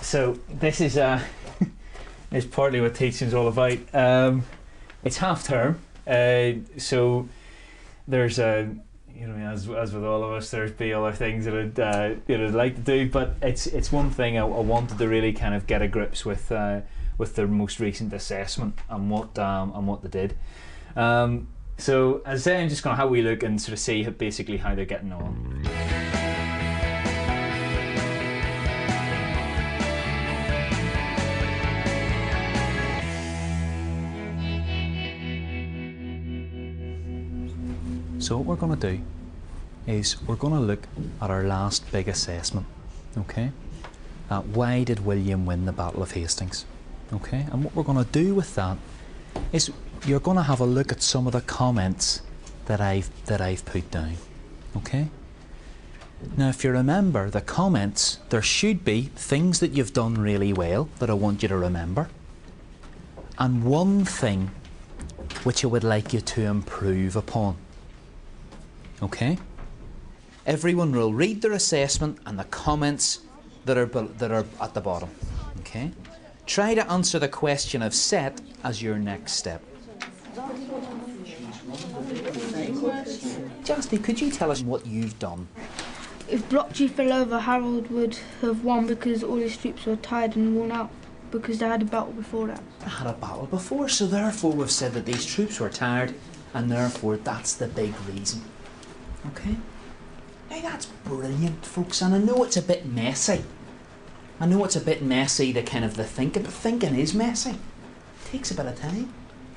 So this is is partly what teaching's all about. It's half term, so there's as with all of us, there's be other things that I'd like to do, but it's one thing I wanted to really kind of get a grips with the most recent assessment and what they did. So as I say, I'm just going to have a wee look and sort of see basically how they're getting on. So what we're going to do is we're going to look at our last big assessment, okay? Why did William win the Battle of Hastings? Okay, and what we're going to do with that is you're going to have a look at some of the comments that I've put down, okay? Now, if you remember the comments, there should be things that you've done really well that I want you to remember, and one thing which I would like you to improve upon. Okay? Everyone will read their assessment and the comments that are at the bottom. Okay? Try to answer the question I've set as your next step. Justy, could you tell us what you've done? If Block G fell over, Harold would have won because all his troops were tired and worn out because they had a battle before that. They had a battle before, so therefore we've said that these troops were tired and therefore that's the big reason. Okay? Now that's brilliant, folks, and I know it's a bit messy. The kind of the thinking, but thinking is messy. It takes a bit of time.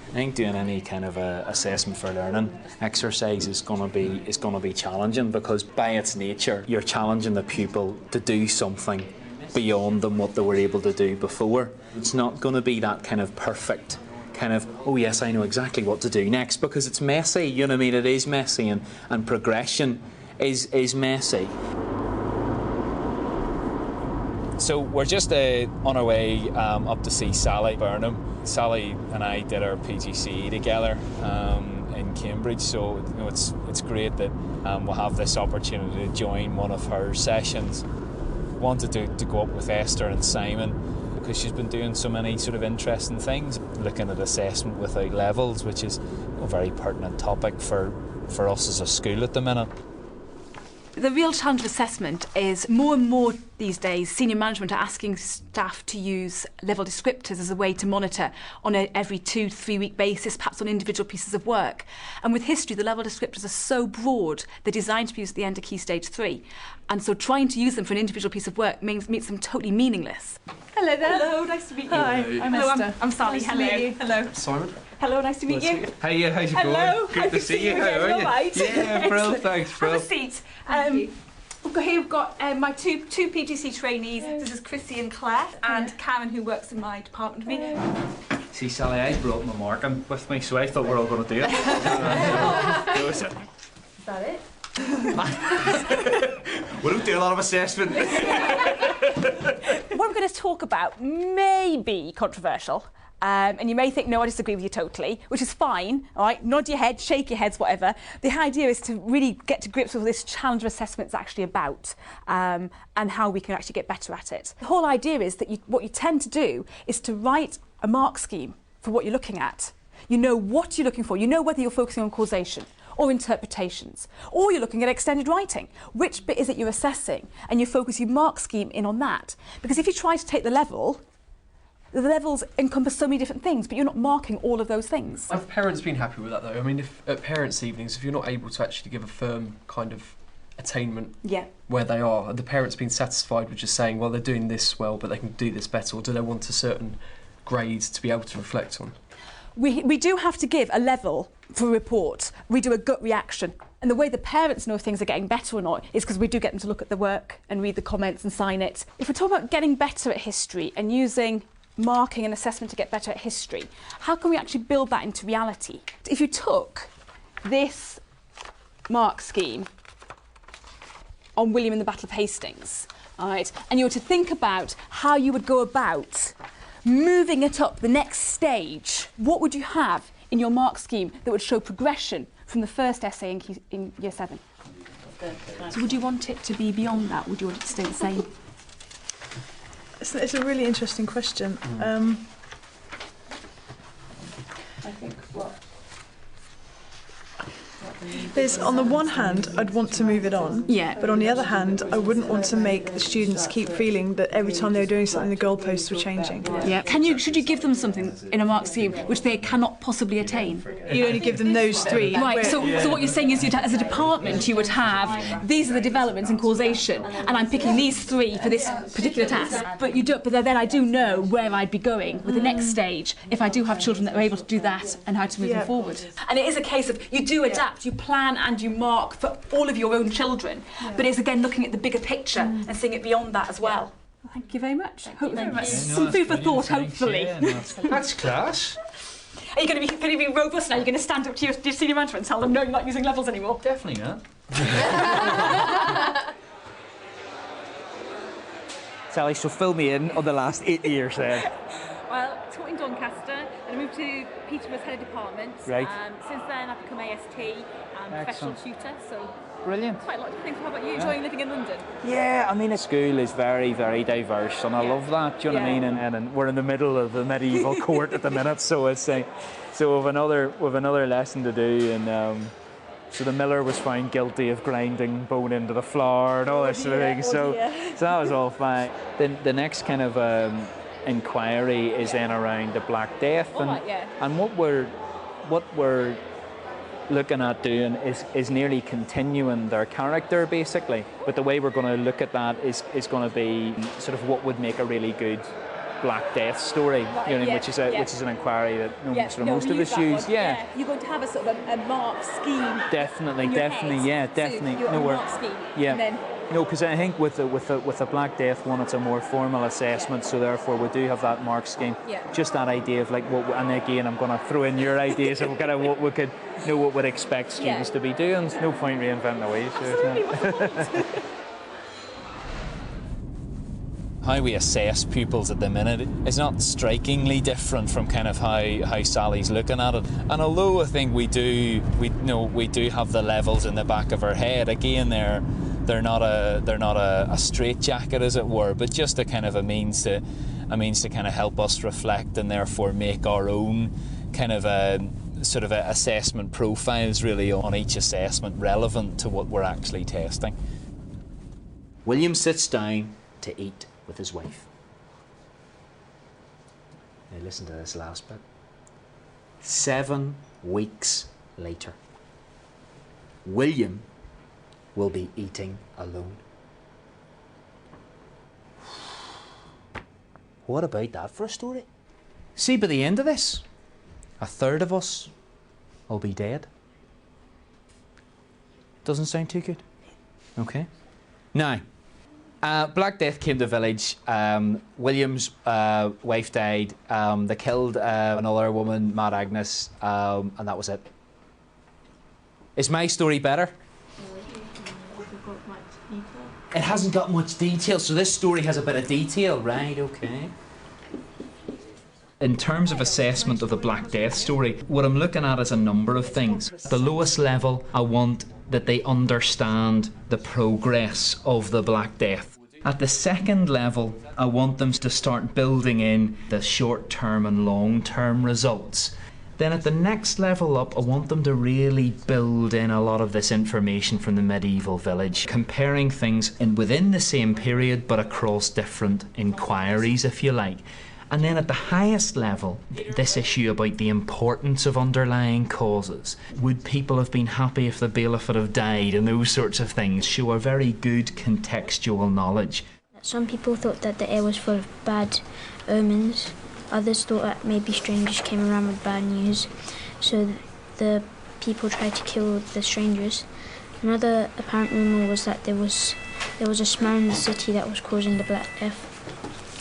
I think doing any kind of a assessment for learning exercise is going to be challenging, because by its nature you're challenging the pupil to do something beyond than what they were able to do before. It's not going to be that kind of perfect kind of, oh yes, I know exactly what to do next, because it's messy, you know what I mean? It is messy, and progression is messy. So we're just on our way up to see Sally Burnham. Sally and I did our PGCE together in Cambridge, so it's great that we'll have this opportunity to join one of her sessions. Wanted to go up with Esther and Simon, because she's been doing so many sort of interesting things, looking at assessment without levels, which is a very pertinent topic for us as a school at the minute. The real challenge of assessment is more and more these days, senior management are asking staff to use level descriptors as a way to monitor on every 2-3 week basis, perhaps on individual pieces of work. And with history, the level descriptors are so broad, they're designed to be used at the end of Key Stage 3. And so trying to use them for an individual piece of work makes them totally meaningless. Hello there. Hello, nice to meet you. Hi, I'm Esther. I'm Sally. Nice to meet you. Hello. Simon. Hello, nice to meet you. Hey, how's it going? Hello. Good to see you. How are you? Right. Yeah, bro, thanks, bro. Have a seat. We've got my two PGC trainees. This is Chrissy and Claire, and Karen, who works in my department with me. See, Sally, I brought my marking with me, so I thought we were all going to do it. Is that it? We don't do a lot of assessment. What we're going to talk about may be controversial. And you may think, no, I disagree with you totally, which is fine, all right? Nod your head, shake your heads, whatever. The idea is to really get to grips with what this challenge of assessment is actually about, and how we can actually get better at it. The whole idea is that what you tend to do is to write a mark scheme for what you're looking at. You know what you're looking for. You know whether you're focusing on causation or interpretations, or you're looking at extended writing. Which bit is it you're assessing? And you focus your mark scheme in on that. Because if you try to take the levels encompass so many different things, but you're not marking all of those things. Have parents been happy with that though? I mean, if at parents' evenings, if you're not able to actually give a firm kind of attainment where they are, the parents been satisfied with just saying, well, they're doing this well, but they can do this better, or do they want a certain grade to be able to reflect on? We do have to give a level for a report. We do a gut reaction. And the way the parents know if things are getting better or not is because we do get them to look at the work and read the comments and sign it. If we're talking about getting better at history and using marking and assessment to get better at history, how can we actually build that into reality? If you took this mark scheme on William in the Battle of Hastings, all right, and you were to think about how you would go about moving it up the next stage, what would you have in your mark scheme that would show progression from the first essay in Year 7? So would you want it to be beyond that? Would you want it to stay the same? It's a really interesting question. I think there's, on the one hand, I'd want to move it on. Yeah. But on the other hand, I wouldn't want to make the students keep feeling that every time they were doing something, the goalposts were changing. Yeah. Should you give them something in a mark scheme which they cannot possibly attain? You only give them those three. Right. So what you're saying is, as a department, you would have these are the developments in causation, and I'm picking these three for this particular task. But you don't. But then I do know where I'd be going with the next stage if I do have children that are able to do that and how to move them forward. And it is a case of you do adapt. You plan and you mark for all of your own children, but it's again looking at the bigger picture and seeing it beyond that as well. Thank you very much. Thank you. Some food for thought, hopefully. That's class. Are you going to be robust now? You're going to stand up to your senior management and tell them no, you're not using levels anymore? Definitely not. Sally, so fill me in on the last 8 years then. Well, I taught in Doncaster and I moved to Peterborough's head of department. Right. Since then I've become AST and professional tutor, so Brilliant. quite a lot of things. How about you, enjoying living in London? Yeah, I mean, the school is very, very diverse, and I love that. Do you know what I mean? And we're in the middle of the medieval court at the minute, so it's so we've another lesson to do, and so the miller was found guilty of grinding bone into the flour and all this sort of thing. So that was all fine. Then the next kind of inquiry is then around the Black Death, and what we're looking at doing is nearly continuing their character basically, but the way we're going to look at that is going to be sort of what would make a really good Black Death story, which is an inquiry that most of us use. You're going to have a sort of a mark scheme. Definitely. So mark scheme. And then no, because I think with the Black Death one, it's a more formal assessment, so therefore we do have that mark scheme. Just that idea of like what, and again, I'm going to throw in your ideas of kind of what we could what would expect students to be doing. There's no point reinventing the wheel. How we assess pupils at the minute is not strikingly different from kind of how Sally's looking at it. And although I think we do have the levels in the back of our head, again they're not a straitjacket, as it were, but just a kind of a means to kind of help us reflect and therefore make our own kind of sort of assessment profiles really on each assessment relevant to what we're actually testing. William sits down to eat with his wife. Now listen to this last bit. 7 weeks later, William will be eating alone. What about that for a story? See, by the end of this, 1/3 of us will be dead. Doesn't sound too good. Okay. Now, Black Death came to the village. William's wife died. They killed another woman, Mad Agnes, and that was it. Is my story better? It hasn't got much detail, so this story has a bit of detail, right? Okay. In terms of assessment of the Black Death story, what I'm looking at is a number of things. At the lowest level, I want that they understand the progress of the Black Death. At the second level, I want them to start building in the short-term and long-term results. Then at the next level up, I want them to really build in a lot of this information from the medieval village, comparing things within the same period but across different inquiries, if you like. And then at the highest level, this issue about the importance of underlying causes. Would people have been happy if the bailiff had have died, and those sorts of things show a very good contextual knowledge. Some people thought that the air was full of bad omens. Others thought that maybe strangers came around with bad news. So the people tried to kill the strangers. Another apparent rumour was that there was a smell in the city that was causing the Black Death.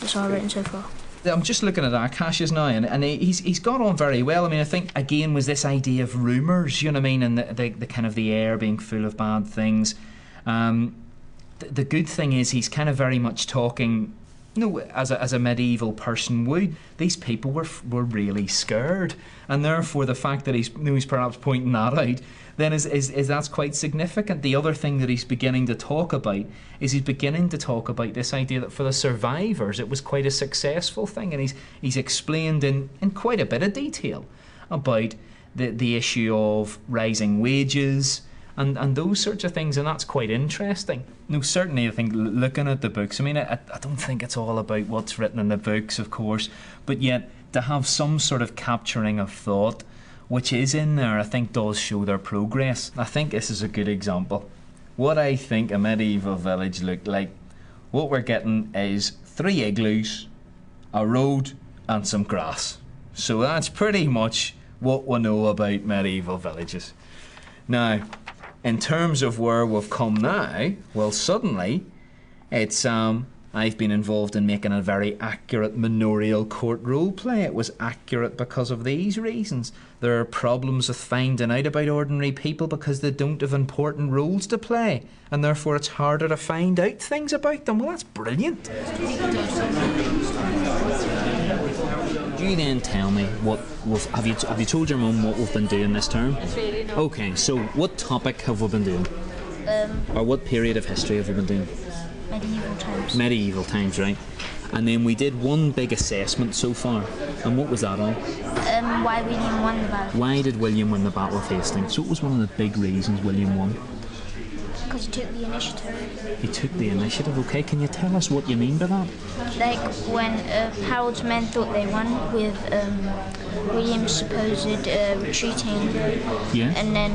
That's all I've written so far. I'm just looking at Akash's now, and he's got on very well. I mean, I think again was this idea of rumours, you know what I mean, and the kind of the air being full of bad things. The good thing is he's kind of very much talking as a medieval person would. These people were really scared, and therefore the fact that he's perhaps pointing that out then is that's quite significant. The other thing that he's beginning to talk about is he's beginning to talk about this idea that for the survivors it was quite a successful thing, and he's explained in quite a bit of detail about the issue of rising wages and those sorts of things, and that's quite interesting. No, certainly I think looking at the books, I mean, I don't think it's all about what's written in the books, of course, but yet to have some sort of capturing of thought which is in there, I think does show their progress. I think this is a good example. What I think a medieval village looked like, what we're getting is 3 igloos, a road and some grass. So that's pretty much what we know about medieval villages. Now, in terms of where we've come now, well, suddenly it's I've been involved in making a very accurate manorial court role play. It was accurate because of these reasons. There are problems with finding out about ordinary people because they don't have important roles to play, and therefore it's harder to find out things about them. Well, that's brilliant. Do you then tell me have you told your mum what we've been doing this term? Really not. Okay, so what topic have we been doing? Or what period of history have we been doing? Medieval times. Medieval times, right. And then we did one big assessment so far. And what was that on? Why William won the battle. Why did William win the Battle of Hastings? So what was one of the big reasons William won? Because he took the initiative. He took the initiative, okay. Can you tell us what you mean by that? Like when Harold's men thought they won with William's supposed retreating. Yeah. And then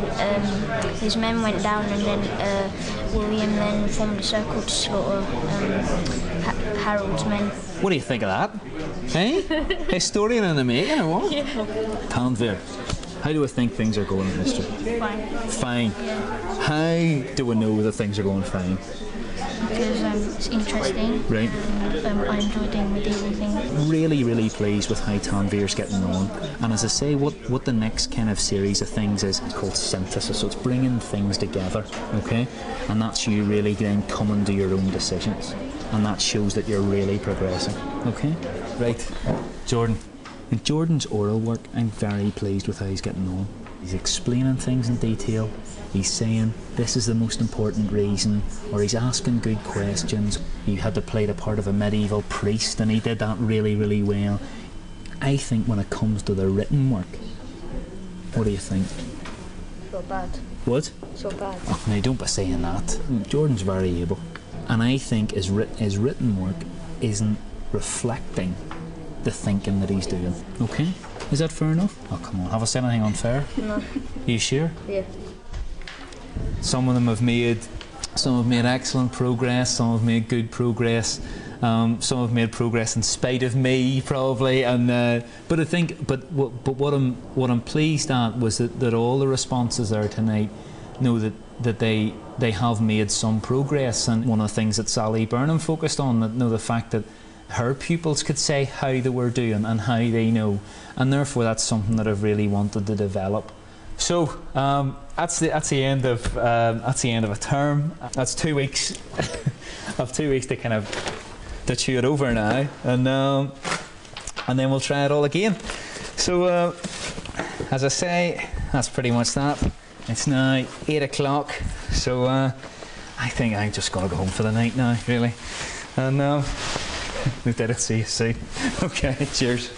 his men went down, and then William then formed a circle to slaughter Harold's men. What do you think of that? Hey? Historian in the making or what? Yeah. Tanvir, how do we think things are going in history? Fine. Fine. Yeah. How do we know that things are going fine? Because it's interesting. Right. I enjoy doing medieval things. Really, really pleased with how Tanvir's getting on. And as I say, what the next kind of series of things is called synthesis. So it's bringing things together, okay? And that's you really then coming to your own decisions. And that shows that you're really progressing, okay? Right. Jordan. In Jordan's oral work, I'm very pleased with how he's getting on. He's explaining things in detail. He's saying this is the most important reason, or he's asking good questions. He had to play the part of a medieval priest, and he did that really, really well. I think when it comes to the written work, what do you think? So bad. What? So bad. Oh, no, don't be saying that. Jordan's very able. And I think his written work isn't reflecting the thinking that he's doing. Okay? Is that fair enough? Oh, come on. Have I said anything unfair? No. Are you sure? Yeah. Some of them have made excellent progress. Some have made good progress. Some have made progress in spite of me, probably. And but I think, what I'm pleased at was that all the responses there tonight know that they have made some progress. And one of the things that Sally Burnham focused on, the fact that her pupils could say how they were doing and how they know, and therefore that's something that I've really wanted to develop. So that's the end of a term. That's 2 weeks. Of 2 weeks to kind of to chew it over now, and then we'll try it all again. So as I say, that's pretty much that. It's now 8 o'clock, so I think I'm just gonna go home for the night now, really. And we did it. See you soon. Okay, cheers.